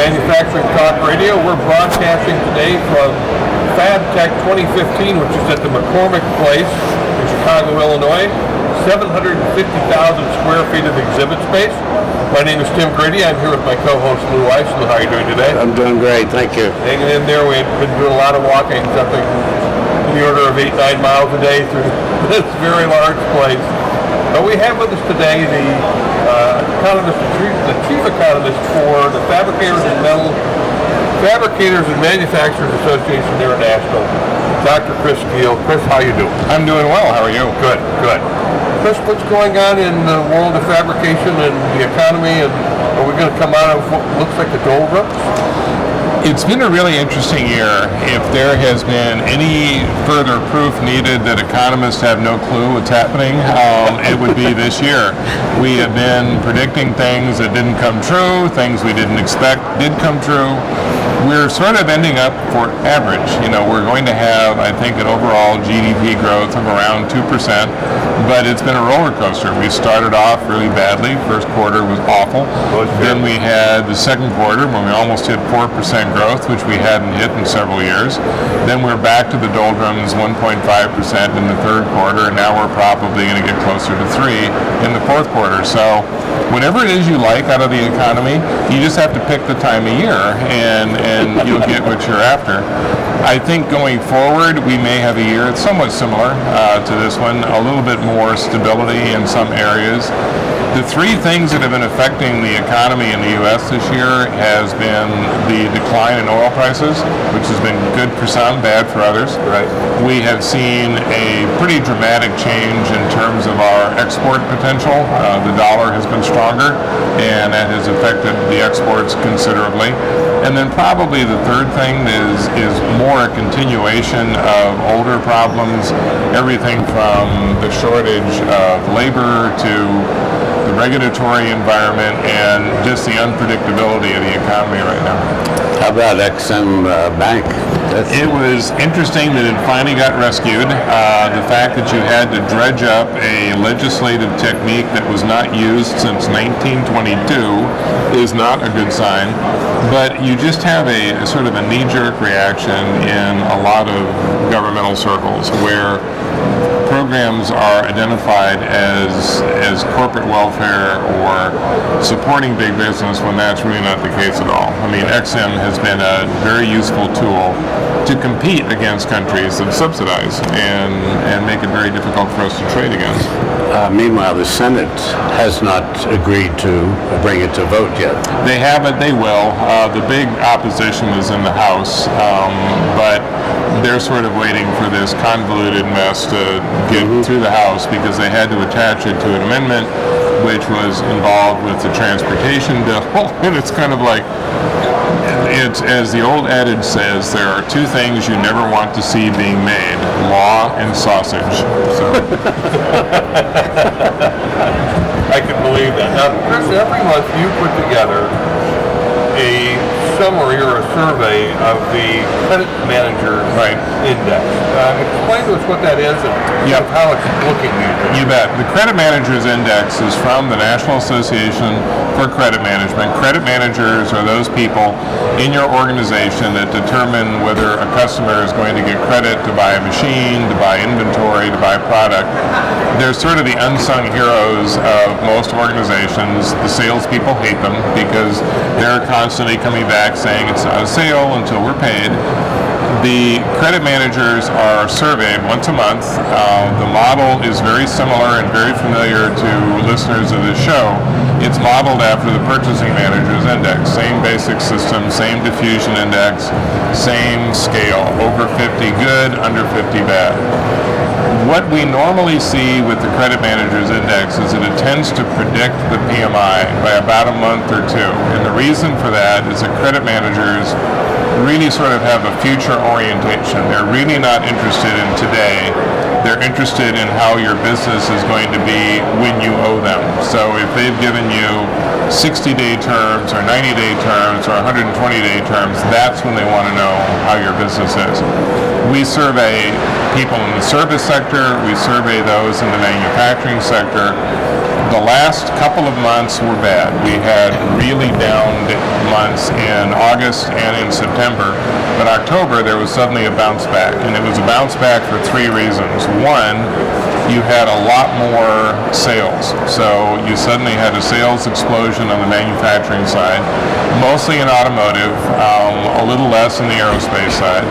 Manufacturing Talk Radio. We're broadcasting today from FABTECH 2015, which is at the McCormick Place in Chicago, Illinois. 750,000 square feet of exhibit space. My name is Tim Grady. I'm here with my co-host Lou Weiss. Lou, how are you doing today? I'm doing great, thank you. Hanging in there. We've been doing a lot of walking, something in the order of 8-9 miles a day through this very large place. But we have with us today the chief economist for the Fabricators and Manufacturers Association International, Dr. Chris Kuehl. Chris, how you doing? I'm doing well. How are you? Good, good. Chris, what's going on in the world of fabrication and the economy, and are we going to come out of what looks like the doldrums? It's been a really interesting year. If there has been any further proof needed that economists have no clue what's happening, it would be this year. We have been predicting things that didn't come true, things we didn't expect did come true. We're sort of ending up for average. We're going to have, I think, an overall GDP growth of around 2%, but it's been a roller coaster. We started off really badly. First quarter was awful. Then we had the second quarter when we almost hit 4% growth, which we hadn't hit in several years. Then we're back to the doldrums, 1.5% in the third quarter, and now we're probably going to get closer to 3% in the fourth quarter. So whatever it is you like out of the economy, you just have to pick the time of year, and you'll get what you're after. I think going forward, we may have a year that's somewhat similar to this one, a little bit more stability in some areas. The three things that have been affecting the economy in the U.S. this year has been the decline in oil prices, which has been good for some, bad for others. Right. We have seen a pretty dramatic change in terms of our export potential. The dollar has been stronger, and that has affected the exports considerably. And then probably the third thing is more a continuation of older problems, everything from the shortage of labor to the regulatory environment and just the unpredictability of the economy right now. How about Exim Bank? It was interesting that it finally got rescued. The fact that you had to dredge up a legislative technique that was not used since 1922 is not a good sign. But you just have a sort of a knee-jerk reaction in a lot of governmental circles where programs are identified as corporate welfare or supporting big business when that's really not the case at all. I mean, Exim has been a very useful tool to compete against countries that subsidize and make it very difficult for us to trade against. Meanwhile, the Senate has not agreed to bring it to vote yet. They haven't, they will. The big opposition was in the House, but they're sort of waiting for this convoluted mess to get through the House because they had to attach it to an amendment which was involved with the transportation bill. And it's kind of like, it's, as the old adage says, there are two things you never want to see being made, law and sausage. So. I can believe that. Now, Chris, every month you put together a summary or a survey of the Credit Manager Index. Explain to us what that is and how it's looking. You bet. The Credit Managers Index is from the National Association for Credit Management. Credit managers are those people in your organization that determine whether a customer is going to get credit to buy a machine, to buy inventory, to buy product. They're sort of the unsung heroes of most organizations. The salespeople hate them because they're constantly coming back saying it's not a sale until we're paid. The credit managers are surveyed once a month. The model is very similar and very familiar to listeners of this show. It's modeled after the Purchasing Managers Index. Same basic system, same diffusion index, same scale. Over 50 good, under 50 bad. What we normally see with the Credit Managers Index is that it tends to predict the PMI by about a month or two. And the reason for that is that credit managers really sort of have a future orientation. They're really not interested in today. They're interested in how your business is going to be when you owe them. So if they've given you 60-day terms or 90-day terms or 120-day terms, that's when they want to know how your business is. We survey people in the service sector, we survey those in the manufacturing sector, The last couple of months were bad. We had really down months in August and in September, but October there was suddenly a bounce back, and it was a bounce back for three reasons. One, you had a lot more sales. So you suddenly had a sales explosion on the manufacturing side, mostly in automotive, a little less in the aerospace side.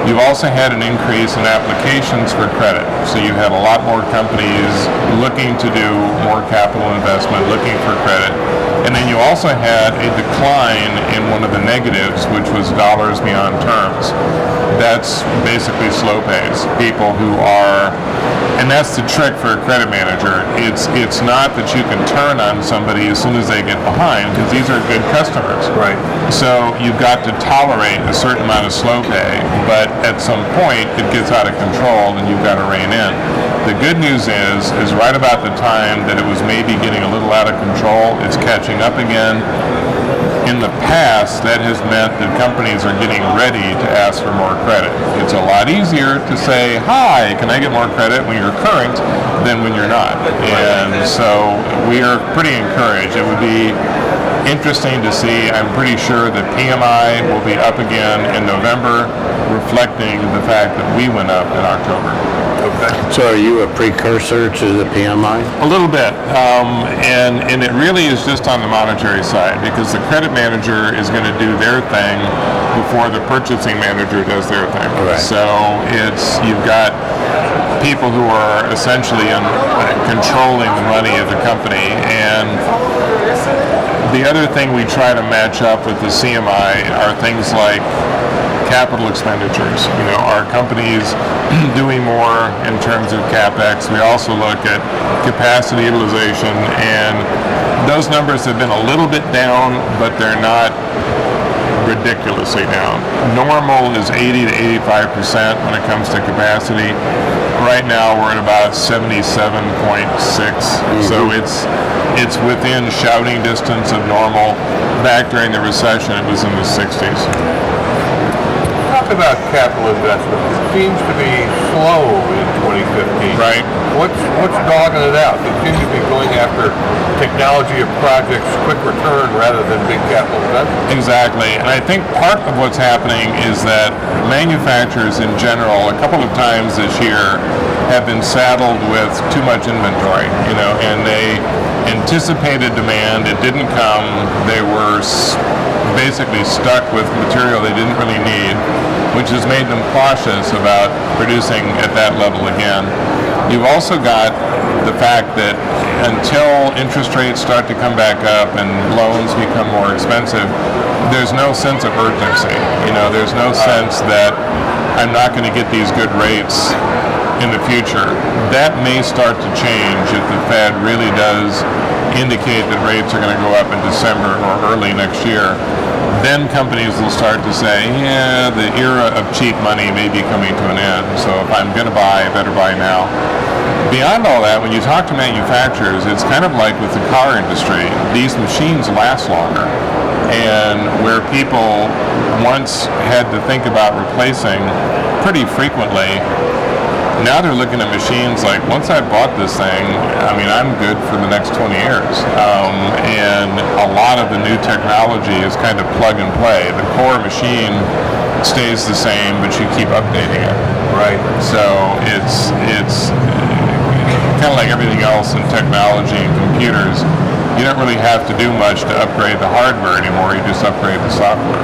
You've also had an increase in applications for credit. So you had a lot more companies looking to do more capital investment, looking for credit. And then you also had a decline in one of the negatives, which was dollars beyond terms. That's basically slow pays. People who are, and that's the trick for a credit manager. It's not that you can turn on somebody as soon as they get behind, because these are good customers. Right. So you've got to tolerate a certain amount of slow pay, but at some point it gets out of control and you've got to rein in. The good news is right about the time that it was maybe getting a little out of control, it's catching up again. In the past, that has meant that companies are getting ready to ask for more credit. It's a lot easier to say, hi, can I get more credit when you're current than when you're not. And so we are pretty encouraged. It would be interesting to see. I'm pretty sure that PMI will be up again in November, reflecting the fact that we went up in October. Okay. So are you a precursor to the PMI? A little bit, and it really is just on the monetary side, because the credit manager is going to do their thing before the purchasing manager does their thing. Right. So you've got people who are essentially controlling the money of the company, and the other thing we try to match up with the CMI are things like capital expenditures. Are companies doing more in terms of CapEx? We also look at capacity utilization, and those numbers have been a little bit down, but they're not ridiculously down. Normal is 80 to 85% when it comes to capacity. Right now we're at about 77.6, so it's within shouting distance of normal. Back during the recession, it was in the 60s. Talk about capital investment. It seems to be slow in 2015. Right. What's dogging it out? They seem to be going after technology of projects, quick return rather than big capital investment. Exactly, and I think part of what's happening is that manufacturers in general, a couple of times this year, have been saddled with too much inventory, and they anticipated demand, it didn't come, they were basically stuck with material they didn't really need, which has made them cautious about producing at that level again. You've also got the fact that until interest rates start to come back up and loans become more expensive, there's no sense of urgency. There's no sense that I'm not going to get these good rates in the future. That may start to change if the Fed really does indicate that rates are going to go up in December or early next year. Then companies will start to say, yeah, the era of cheap money may be coming to an end, so if I'm going to buy, I better buy now. Beyond all that, when you talk to manufacturers, it's kind of like with the car industry. These machines last longer, and where people once had to think about replacing pretty frequently, now they're looking at machines like, once I bought this thing, I'm good for the next 20 years. And a lot of the new technology is kind of plug and play. The core machine stays the same, but you keep updating it. Right. So it's kind of like everything else in technology and computers. You don't really have to do much to upgrade the hardware anymore. You just upgrade the software.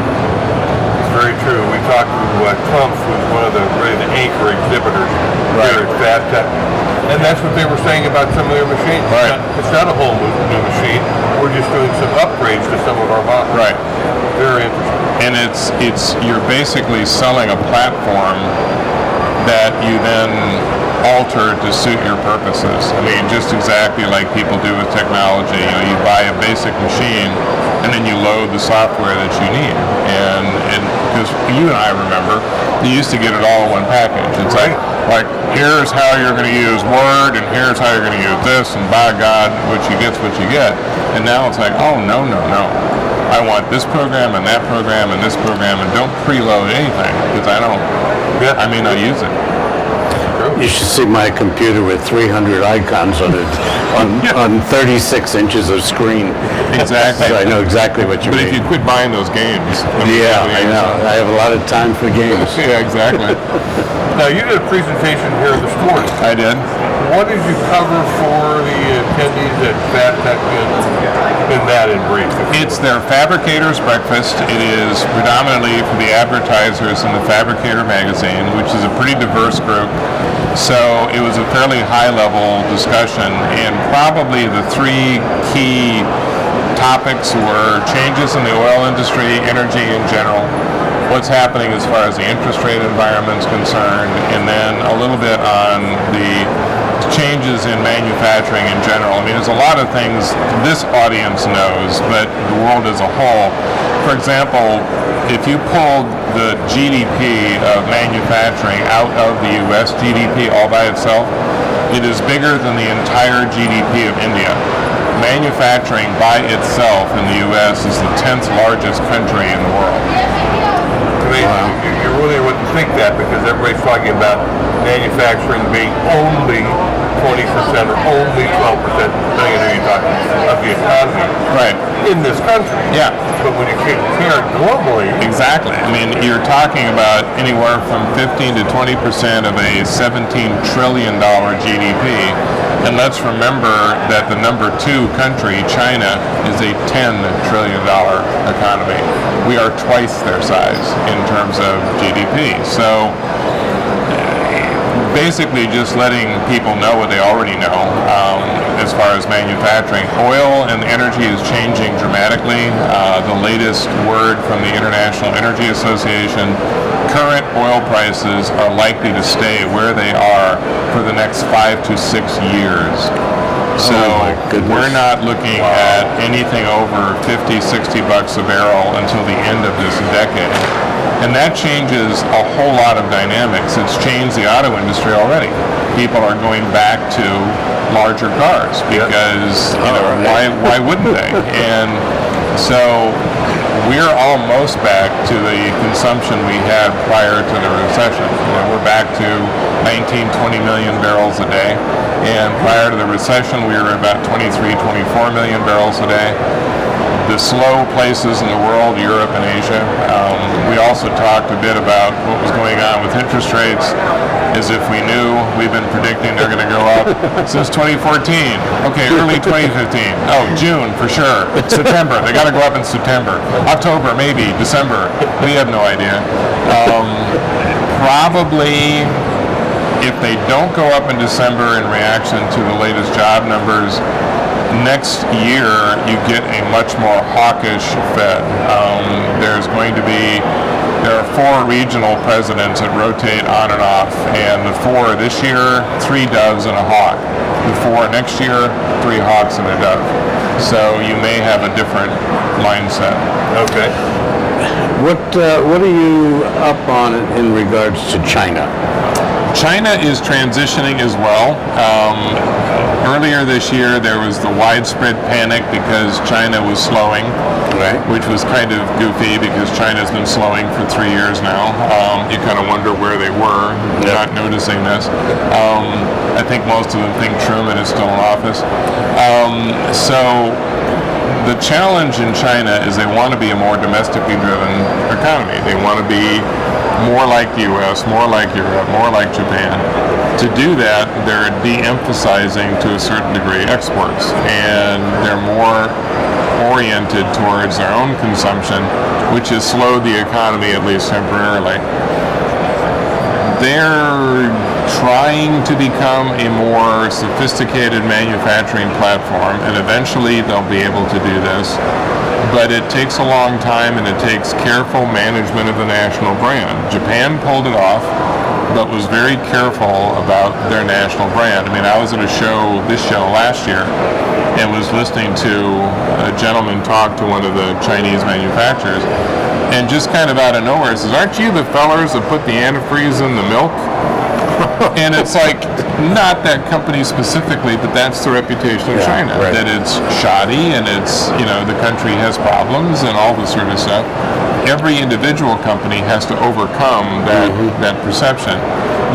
Very true. We talked to Trump, who's one of the anchor exhibitors here at FABTECH, and that's what they were saying about some of their machines. Right. It's not a whole new machine. We're just doing some upgrades to some of our models. Right. Very interesting. And it's you're basically selling a platform that you then alter to suit your purposes. Just exactly like people do with technology. You buy a basic machine and then you load the software that you need. And because you and I remember, you used to get it all in one package. It's like here's how you're going to use Word, and here's how you're going to use this, and by God, what you get's what you get. And now it's like, oh, no. I want this program and that program and this program, and don't preload anything, because I may not use it. true. You should see my computer with 300 icons on it, on 36 inches of screen. Exactly. So I know exactly what you But mean. if you quit buying those games. Yeah, I know. I have a lot of time for games. Yeah, exactly. Now, you did a presentation here this morning. I did. What did you cover for the attendees at FABTECH in that in brief? It's their Fabricators Breakfast. It is predominantly for the advertisers in the Fabricator magazine, which is a pretty diverse group. So it was a fairly high-level discussion, and probably the three key topics were changes in the oil industry, energy in general, what's happening as far as the interest rate environment is concerned, and then a little bit on the changes in manufacturing in general. I mean, there's a lot of things this audience knows, but the world as a whole. For example, if you pulled the GDP of manufacturing out of the U.S. GDP all by itself, it is bigger than the entire GDP of India. Manufacturing by itself in the U.S. is the 10th largest country in the world. You really wouldn't think that because everybody's talking about manufacturing being only 20% or only 12%, depending on who you're talking, of the economy Right. in this country. Yeah. But when you compare it globally, Exactly. I mean, you're talking about anywhere from 15 to 20% of a $17 trillion GDP. And let's remember that the number 2 country, China, is a $10 trillion economy. We are twice their size in terms of GDP. So basically just letting people know what they already know as far as manufacturing. Oil and energy is changing dramatically. The latest word from the International Energy Association, current oil prices are likely to stay where they are for the next 5 to 6 years. So my goodness. we're not looking at anything over 50, 60 bucks a barrel until the end of this decade. And that changes a whole lot of dynamics. It's changed the auto industry already. People are going back to larger cars because, why wouldn't they? And so we're almost back to the consumption we had prior to the recession. We're back to 19, 20 million barrels a day. And prior to the recession, we were about 23, 24 million barrels a day. The slow places in the world, Europe and Asia. We also talked a bit about what was going on with interest rates. As if we knew, we've been predicting they're going to go up since 2014. Okay, early 2015. Oh, June for sure. September, they got to go up in September. October, maybe. December. We have no idea. Probably, if they don't go up in December in reaction to the latest job numbers, next year you get a much more hawkish Fed. There are 4 regional presidents that rotate on and off, and the 4 this year, 3 doves and a hawk. The 4 next year, 3 hawks and a dove. So you may have a different mindset. okay. What are you up on in regards to China? China is transitioning as well. Earlier this year, there was the widespread panic because China was slowing, Right. which was kind of goofy because China's been slowing for 3 years now. You kind of wonder where they were, not noticing this. I think most of them think Truman is still in office. So the challenge in China is they want to be a more domestically driven economy. They want to be more like the U.S., more like Europe, more like Japan. To do that, they're de-emphasizing to a certain degree exports, and they're more oriented towards their own consumption, which has slowed the economy at least temporarily. They're trying to become a more sophisticated manufacturing platform, and eventually they'll be able to do this. But it takes a long time, and it takes careful management of the national brand. Japan pulled it off, but was very careful about their national brand. I mean, I was at this show last year, and was listening to a gentleman talk to one of the Chinese manufacturers, and just kind of out of nowhere says, "Aren't you the fellers that put the antifreeze in the milk?" And it's like, not that company specifically, but that's the reputation of China, right. that it's shoddy and it's, the country has problems and all this sort of stuff. every individual company has to overcome that perception.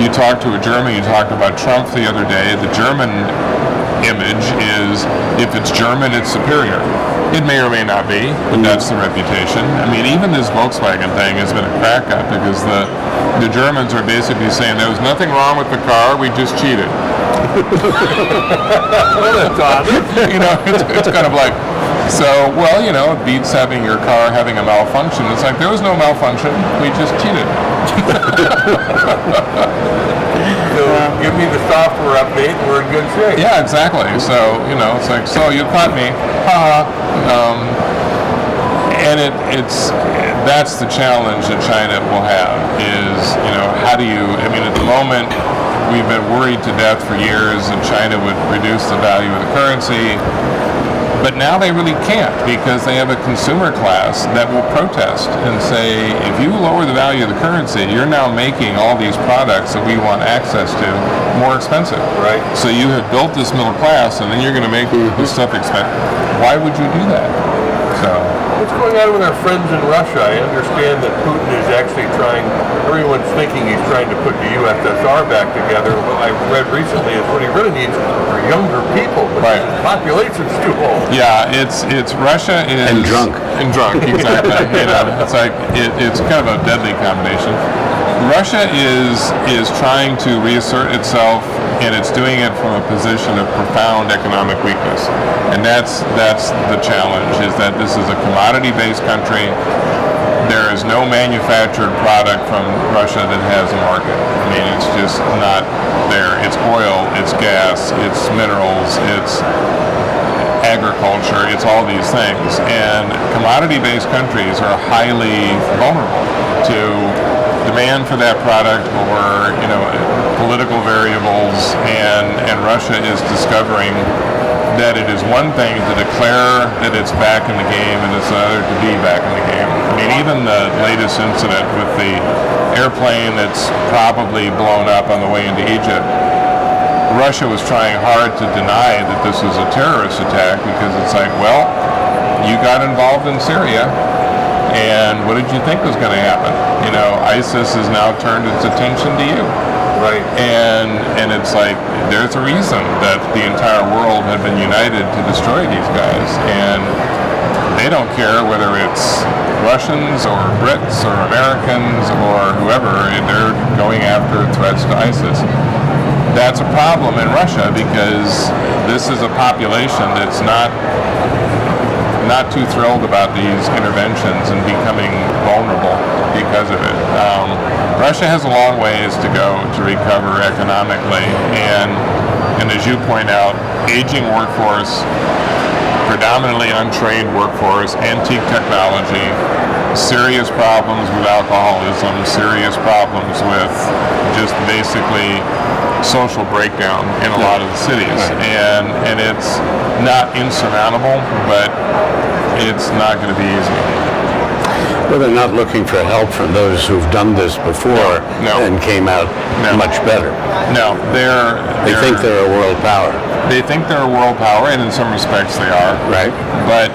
You talk to a German, you talked about Trump the other day. The German image is, if it's German, it's superior. It may or may not be, but that's the reputation. I mean, even this Volkswagen thing has been a crack up because the Germans are basically saying there was nothing wrong with the car, we just cheated. You know, it's kind of like, so, well, you know, it beats having your car having a malfunction. It's like, there was no malfunction, we just cheated. So give me the software update and we're in good shape. Yeah, exactly. So, you know, it's like, so you caught me, ha. And that's the challenge that China will have is, you know, how do you, I mean, at the moment, we've been worried to death for years that China would reduce the value of the currency. But now they really can't because they have a consumer class that will protest and say, if you lower the value of the currency, you're now making all these products that we want access to more expensive. Right. So you have built this middle class and then you're going to make this stuff expensive. Why would you do that? So what's going on with our friends in Russia? I understand that Putin is actually trying, everyone's thinking he's trying to put the USSR back together. What I read recently is what he really needs are younger people, but right. his population's too old. Yeah, it's Russia is And drunk. And drunk, exactly. You know, it's like it's kind of a deadly combination. Russia is trying to reassert itself, and it's doing it from a position of profound economic weakness. And that's the challenge, is that this is a commodity-based country. There is no manufactured product from Russia that has a market. I mean, it's just not there. It's oil, it's gas, it's minerals, it's agriculture, it's all these things. And commodity-based countries are highly vulnerable to demand for that product or, you know, political variables, and Russia is discovering that it is one thing to declare that it's back in the game and it's another to be back in the game. I mean, even the latest incident with the airplane that's probably blown up on the way into Egypt, Russia was trying hard to deny that this was a terrorist attack because it's like, well, you got involved in Syria, and what did you think was going to happen? You know, ISIS has now turned its attention to you. Right. And it's like, there's a reason that the entire world had been united to destroy these guys. And they don't care whether it's Russians or Brits or Americans or whoever. They're going after threats to ISIS. That's a problem in Russia because this is a population that's not too thrilled about these interventions and becoming vulnerable because of it. Russia has a long ways to go to recover economically, and as you point out, aging workforce, predominantly untrained workforce, antique technology, serious problems with alcoholism, serious problems with just basically social breakdown in a lot of the cities. And it's not insurmountable, but it's not going to be easy. Well, they're not looking for help from those who've done this before and came out much better. No, they think they're a world power. They think they're a world power, and in some respects they are. Right. But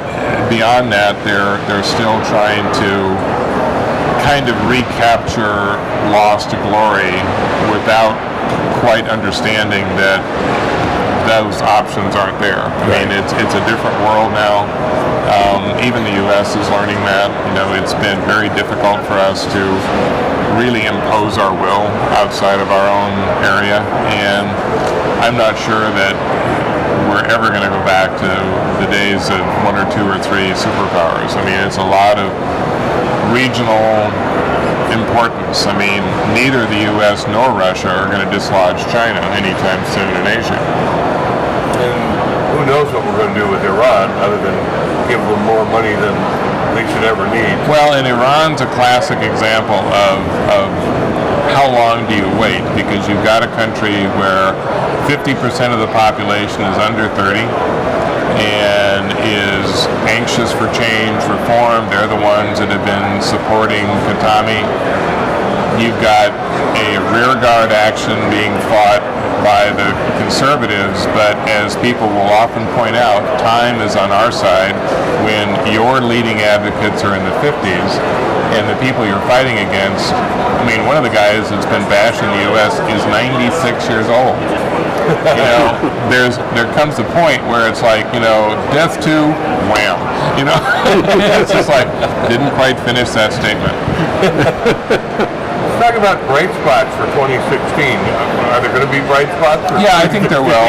beyond that, they're still trying to kind of recapture lost glory without quite understanding that those options aren't there. I mean, it's a different world now. Even the U.S. is learning that. You know, it's been very difficult for us to really impose our will outside of our own area, and I'm not sure that we're ever going to go back to the days of 1 or 2 or 3 superpowers. I mean, it's a lot of regional importance. I mean, neither the U.S. nor Russia are going to dislodge China anytime soon in Asia. And who knows what we're going to do with Iran other than give them more money than they should ever need. Well, and Iran's a classic example of how long do you wait? Because you've got a country where 50% of the population is under 30 and is anxious for change, reform. They're the ones that have been supporting Khatami. You've got a rearguard action being fought by the conservatives, but as people will often point out, time is on our side when your leading advocates are in the 50s and the people you're fighting against, I mean, one of the guys that's been bashing the U.S. is 96 years old. You know, there comes a point where it's like, you know, death to wham. You know, it's just like, didn't quite finish that statement. Let's talk about bright spots for 2016. Are there going to be bright spots? Yeah, I think there will.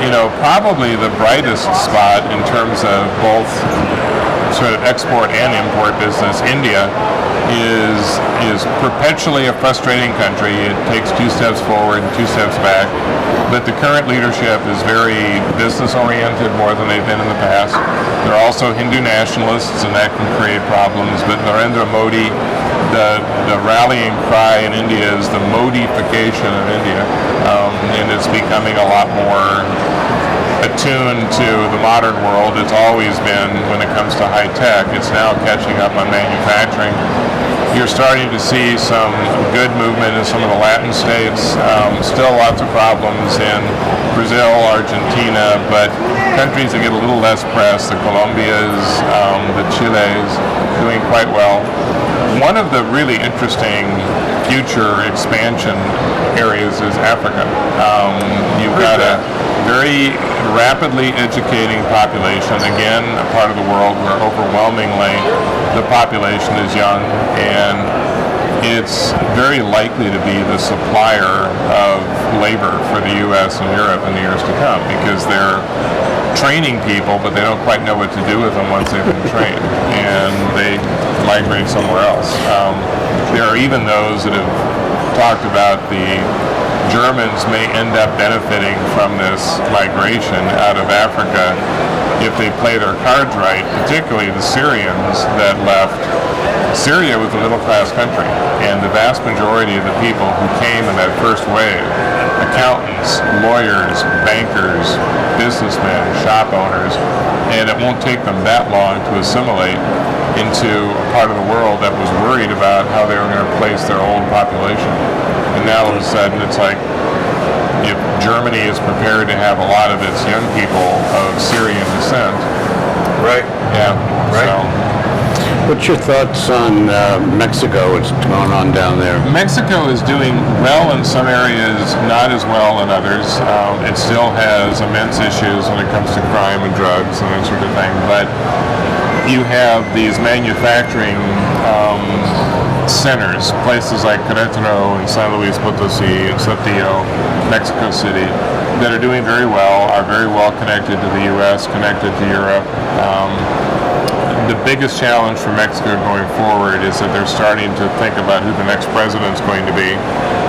You know, probably the brightest spot in terms of both sort of export and import business, India is perpetually a frustrating country. It takes 2 steps forward and 2 steps back. But the current leadership is very business-oriented more than they've been in the past. They're also Hindu nationalists, and that can create problems. But Narendra Modi, the rallying cry in India is the Modification of India, and it's becoming a lot more attuned to the modern world. It's always been when it comes to high tech. It's now catching up on manufacturing. You're starting to see some good movement in some of the Latin states. Still lots of problems in Brazil, Argentina, but countries that get a little less press, the Colombias, the Chiles, doing quite well. One of the really interesting future expansion areas is Africa. You've got a very rapidly educating population, again, a part of the world where overwhelmingly the population is young, and it's very likely to be the supplier of labor for the U.S. and Europe in the years to come, because they're training people, but they don't quite know what to do with them once they've been trained, and they migrate somewhere else. There are even those that have talked about the Germans may end up benefiting from this migration out of Africa if they play their cards right, particularly the Syrians that left. Syria was a middle-class country, and the vast majority of the people who came in that first wave, accountants, lawyers, bankers, businessmen, shop owners, and it won't take them that long to assimilate into a part of the world that was worried about how they were going to place their old population. And now all of a sudden it's like, if Germany is prepared to have a lot of its young people of Syrian descent. Right. Yeah. Right. So. What's your thoughts on Mexico? What's going on down there? Mexico is doing well in some areas, not as well in others. It still has immense issues when it comes to crime and drugs and that sort of thing. But you have these manufacturing centers, places like Querétaro and San Luis Potosí and Saltillo, Mexico City, that are doing very well, are very well connected to the U.S., connected to Europe. The biggest challenge for Mexico going forward is that they're starting to think about who the next president's going to be,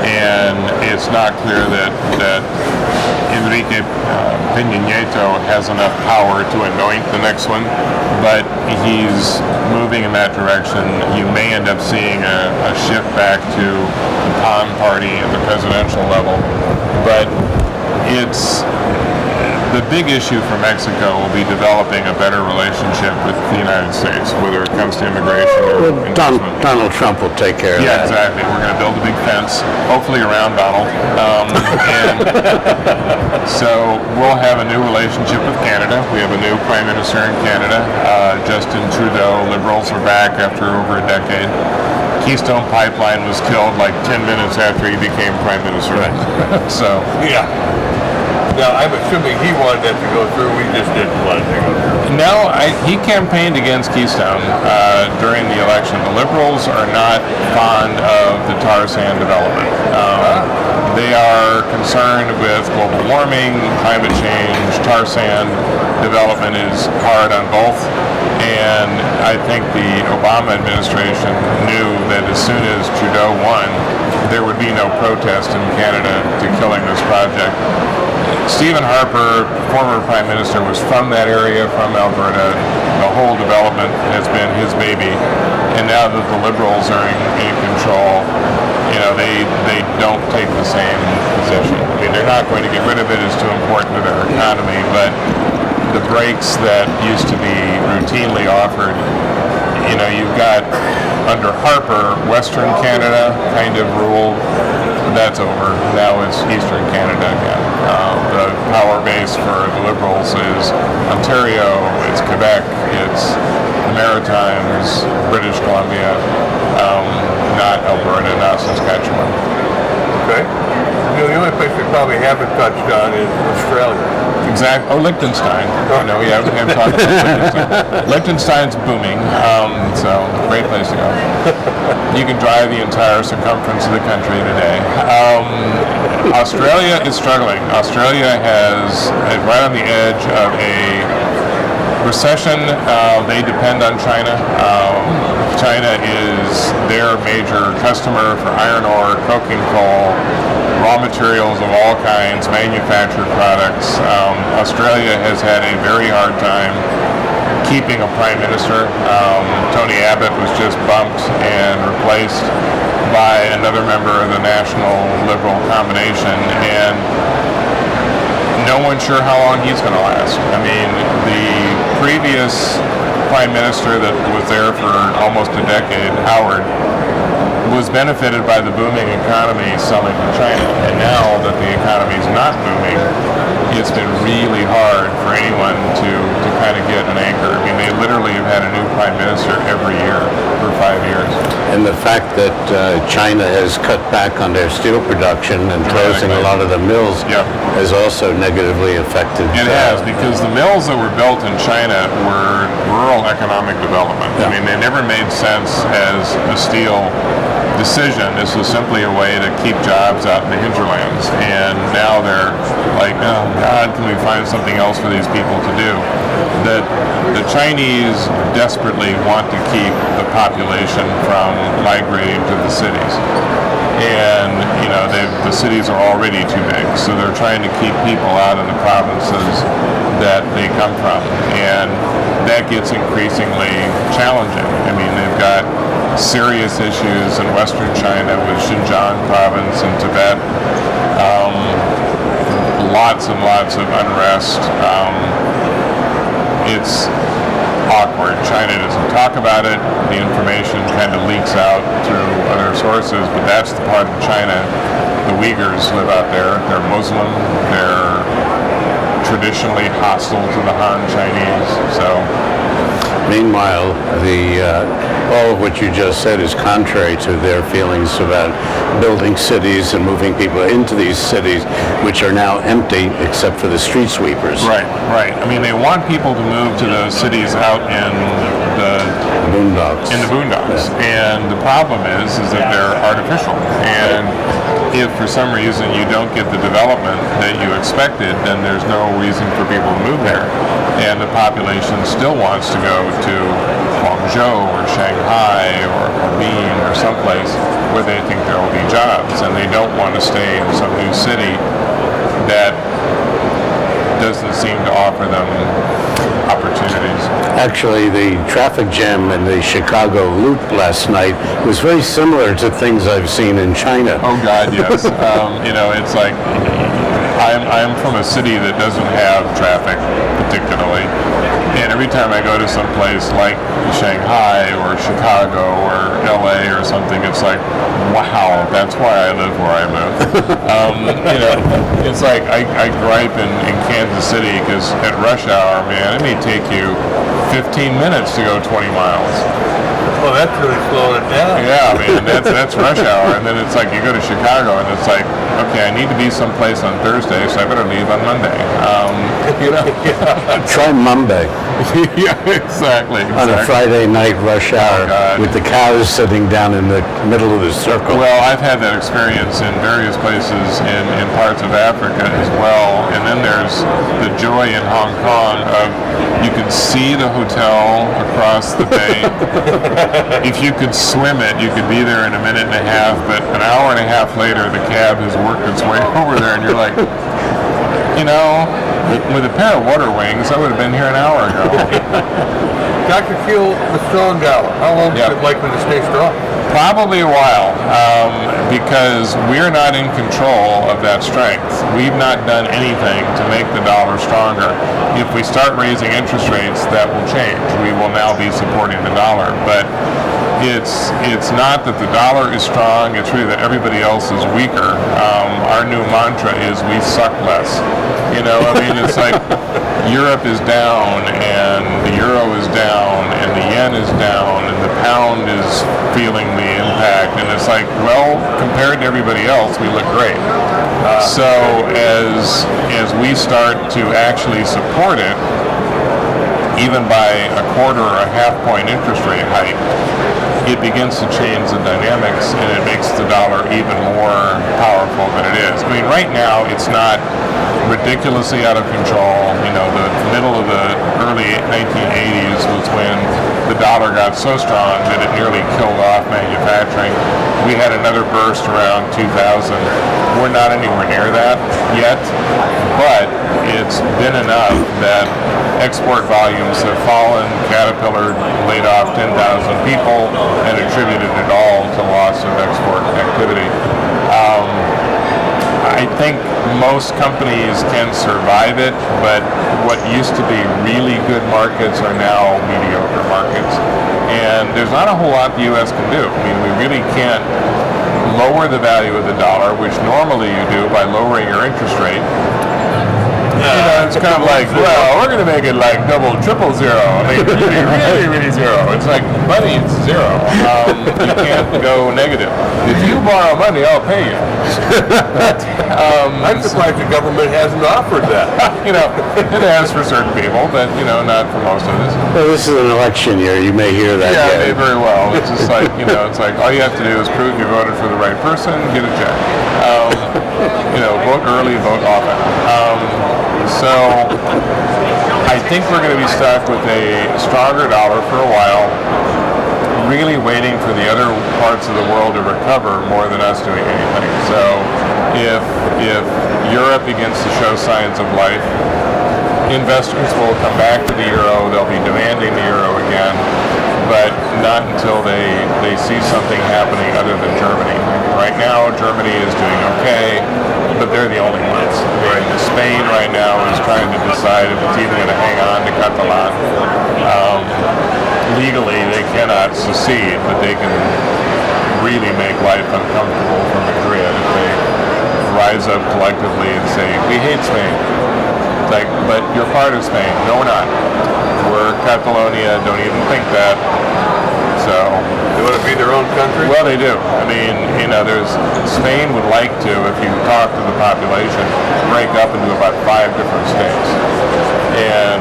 and it's not clear that Enrique Peña Nieto has enough power to anoint the next one, but he's moving in that direction. You may end up seeing a shift back to the PAN party at the presidential level, but it's the big issue for Mexico will be developing a better relationship with the United States, whether it comes to immigration or investment. Donald Trump will take care of that. Yeah, exactly. We're going to build a big fence, hopefully around Donald. And so we'll have a new relationship with Canada. We have a new Prime Minister in Canada. Justin Trudeau. Liberals are back after over a decade. Keystone Pipeline was killed like 10 minutes after he became Prime Minister. Right. So Yeah. Now, I'm assuming he wanted that to go through. We just didn't want it to go through. no, he campaigned against Keystone during the election. The Liberals are not fond of the tar sand development. They are concerned with global warming, climate change. Tar sand development is hard on both. And I think the Obama administration knew that as soon as Trudeau won, there would be no protest in Canada to killing this project. Stephen Harper, former Prime Minister, was from that area, from Alberta. The whole development has been his baby. And now that the Liberals are in control, you know, they don't take the same position. I mean, they're not going to get rid of it. It's too important to their economy. But the breaks that used to be routinely offered, you know, you've got under Harper, Western Canada kind of ruled That's over. Now it's Eastern Canada again. The power base for the Liberals is Ontario, it's Quebec, it's the Maritimes, British Columbia, not Alberta, not Saskatchewan. Okay. The only place we probably haven't touched on is Australia. Exactly. Oh, Liechtenstein. Oh, no, we haven't talked about Liechtenstein. Liechtenstein's booming, so great place to go. You can drive the entire circumference of the country in a day. Australia is struggling. Australia is right on the edge of a recession. They depend on China. China is their major customer for iron ore, coking coal, raw materials of all kinds, manufactured products. Australia has had a very hard time keeping a prime minister. Tony Abbott was just bumped and replaced by another member of the National Liberal combination, and no one's sure how long he's going to last. I mean, the previous prime minister that was there for almost a decade, Howard, was benefited by the booming economy selling to China. And now that the economy is not booming, it's been really hard for anyone to kind of get an anchor. I mean, they literally have had a new prime minister every year for 5 years. And the fact that China has cut back on their steel production and closing a lot of the mills has also negatively affected. It has, because the mills that were built in China were rural economic development. I mean, they never made sense as a steel decision. This was simply a way to keep jobs out in the hinterlands. And now they're like, oh God, can we find something else for these people to do? The Chinese desperately want to keep the population from migrating to the cities. And, you know, the cities are already too big, so they're trying to keep people out of the provinces that they come from. And that gets increasingly challenging. I mean, they've got serious issues in Western China with Xinjiang province and Tibet. Lots and lots of unrest. It's awkward. China doesn't talk about it. The information kind of leaks out through other sources, but that's the part of China. The Uyghurs live out there. They're Muslim. They're traditionally hostile to the Han Chinese. So, meanwhile, all of what you just said is contrary to their feelings about building cities and moving people into these cities, which are now empty except for the street sweepers. Right. I mean, they want people to move to those cities out in the boondocks. And the problem is that they're artificial. And if for some reason you don't get the development that you expected, then there's no reason for people to move there. And the population still wants to go to Guangzhou or Shanghai or Beijing or someplace where they think there will be jobs, and they don't want to stay in some new city that doesn't seem to offer them opportunities. Actually, the traffic jam in the Chicago Loop last night was very similar to things I've seen in China. Oh God, yes. You know, it's like I'm from a city that doesn't have traffic particularly, and every time I go to some place like Shanghai or Chicago or LA or something, it's like, wow, that's why I live where I live. You know, it's like I gripe in Kansas City because at rush hour, man, it may take you 15 minutes to go 20 miles. Well, that's really slowing it down. Yeah, I mean, that's rush hour, and then it's like you go to Chicago, and it's like, okay, I need to be someplace on Thursday, so I better leave on Monday. You know, Try Mumbai. Yeah, exactly. On a Friday night rush hour with the cows sitting down in the middle of the circle. Well, I've had that experience in various places in parts of Africa as well, and then there's the joy in Hong Kong of you can see the hotel across the bay. If you could swim it, you could be there in a minute and a half, but an hour and a half later, the cab has worked its way over there, and you're like, you know, with a pair of water wings, I would have been here an hour ago. Dr. Kuehl, the strong dollar, how long is it likely to stay strong? Probably a while, because we're not in control of that strength. We've not done anything to make the dollar stronger. If we start raising interest rates, that will change. We will now be supporting the dollar. But it's not that the dollar is strong, it's really that everybody else is weaker. Our new mantra is we suck less. You know, I mean, it's like Europe is down and the euro is down and the yen is down and the pound is feeling the impact, and it's like, well, compared to everybody else, we look great. So as we start to actually support it, even by a quarter or a half point interest rate hike, it begins to change the dynamics and it makes the dollar even more powerful than it is. I mean, right now it's not ridiculously out of control. You know, the middle of the early 1980s was when the dollar got so strong that it nearly killed off manufacturing. We had another burst around 2000. We're not anywhere near that yet, but it's been enough that export volumes have fallen. Caterpillar laid off 10,000 people and attributed it all to loss of export activity. I think most companies can survive it, but what used to be really good markets are now mediocre markets. And there's not a whole lot the U.S. can do. I mean, we really can't lower the value of the dollar, which normally you do by lowering your interest rate. You know, it's kind of like, well, we're going to make it like double, triple zero. I mean, really zero. It's like, money, it's zero. You can't go negative. If you borrow money, I'll pay you. I'm surprised the government hasn't offered that. You know, it has for certain people, but, you know, not for most of us. Well, this is an election year. You may hear that. Yeah, may very well. It's just like, you know, it's like all you have to do is prove you voted for the right person, get a check. You know, vote early, vote often. So I think we're going to be stuck with a stronger dollar for a while, really waiting for the other parts of the world to recover more than us doing anything. So if Europe begins to show signs of life, investors will come back to the euro. They'll be demanding the euro again, but not until they see something happening other than Germany. Right now, Germany is doing okay, but they're the only ones. Right. Spain right now is trying to decide if it's either going to hang on to Catalan. Legally, they cannot secede, but they can really make life uncomfortable for Madrid if they rise up collectively and say, we hate Spain. It's like, but you're part of Spain. No, we're not. We're Catalonia. Don't even think that. So They want to be their own country? well, they do. I mean, you know, Spain would like to, if you talk to the population, break up into about 5 different states. And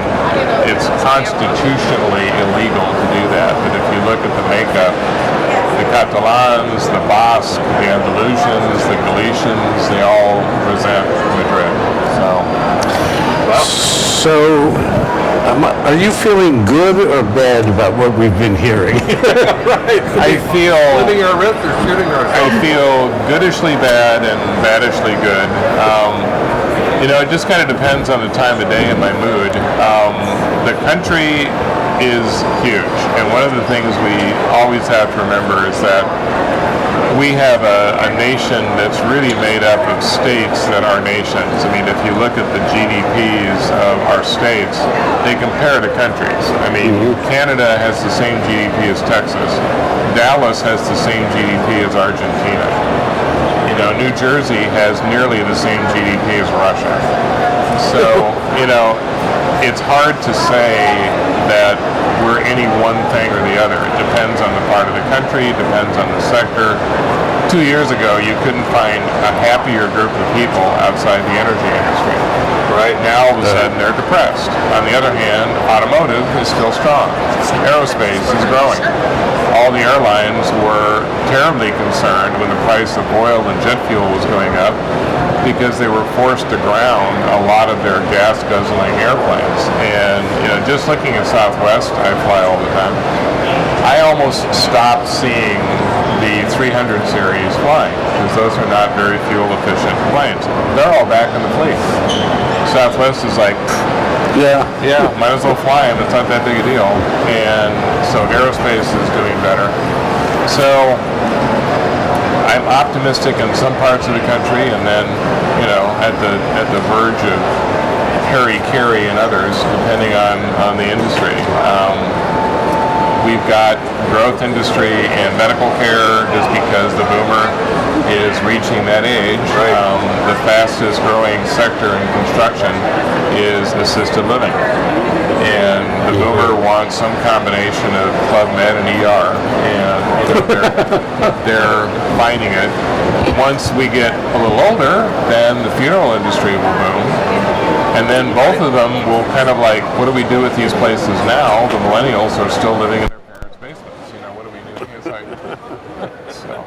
it's constitutionally illegal to do that. But if you look at the makeup, the Catalans, the Basques, the Andalusians, the Galicians, they all resent Madrid. So, are you feeling good or bad about what we've been hearing? Right. I feel Living our risk or shooting I ourselves? feel goodishly bad and badishly good. You know, it just kind of depends on the time of day and my mood. The country is huge, and one of the things we always have to remember is that we have a nation that's really made up of states that are nations. I mean, if you look at the GDPs of our states, they compare to countries. I mean, Canada has the same GDP as Texas. Dallas has the same GDP as Argentina. You know, New Jersey has nearly the same GDP as Russia. So, you know, it's hard to say that we're any one thing or the other. It depends on the part of the country, depends on the sector. 2 years ago, you couldn't find a happier group of people outside the energy industry. Right now, all of a sudden, they're depressed. On the other hand, automotive is still strong. Aerospace is growing. All the airlines were terribly concerned when the price of oil and jet fuel was going up because they were forced to ground a lot of their gas-guzzling airplanes. And, you know, just looking at Southwest, I fly all the time, I almost stopped seeing the 300 series flying because those are not very fuel-efficient planes. They're all back in the fleet. Southwest is like, yeah, might as well fly them. It's not that big a deal. And so aerospace is doing better. So I'm optimistic in some parts of the country, and then, you know, at the verge of Harry Carey and others, depending on the industry. we've got growth industry and medical care just because the boomer is reaching that age. The fastest growing sector in construction is assisted living. And the boomer wants some combination of Club Med and ER, and they're finding it. Once we get a little older, then the funeral industry will boom. And then both of them will kind of like, what do we do with these places now? The millennials are still living in their parents' basements. What do we do? It's like, so.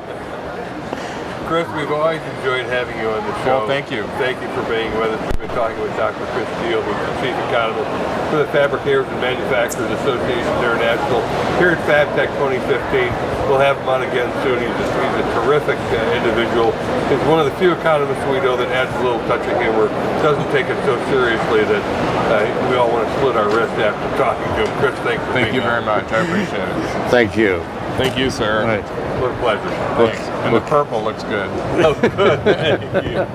Chris, we've always enjoyed having you on the show. Well, thank you. Thank you for being with us. We've been talking with Dr. Chris Kuehl, who's the Chief Economist for the Fabricators and Manufacturers Association International here at FABTECH 2015. We'll have him on again soon. He's a terrific individual. He's one of the few economists we know that adds a little touch of humor, doesn't take it so seriously that we all want to slit our wrist after talking to him. Chris, thank you very much. I appreciate it. Thank you. Thank you, sir. What a pleasure. Thanks. And the purple looks good. Oh, good. Thank you.